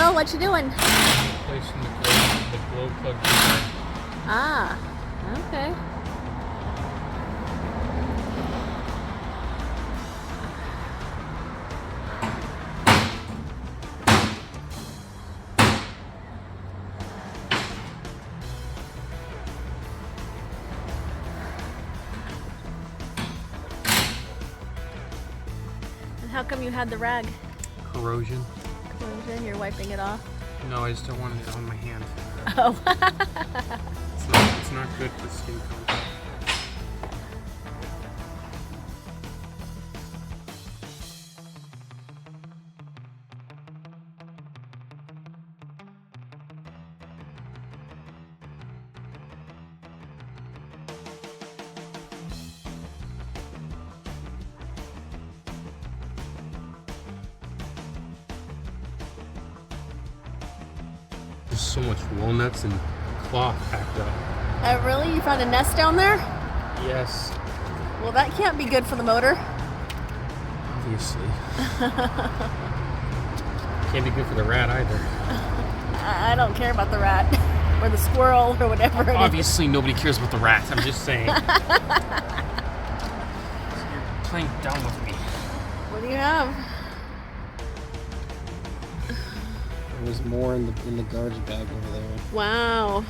go. What you doing? Placing the glow plug in there. Ah, okay. And how come you had the rag? Corrosion. Corrosion, you're wiping it off? No, I just don't want it on my hand. Oh. It's not good for skin contact. There's so much walnuts and cloth packed up. Really? You found a nest down there? Yes, Well, that can't be good for the motor. obviously. Can't be good for the rat either. I don't care about the rat or the squirrel or whatever it is. Obviously, nobody cares about the rat. I'm just saying. You're playing dumb with me. What do you have? There was more in the garbage bag over there. Wow.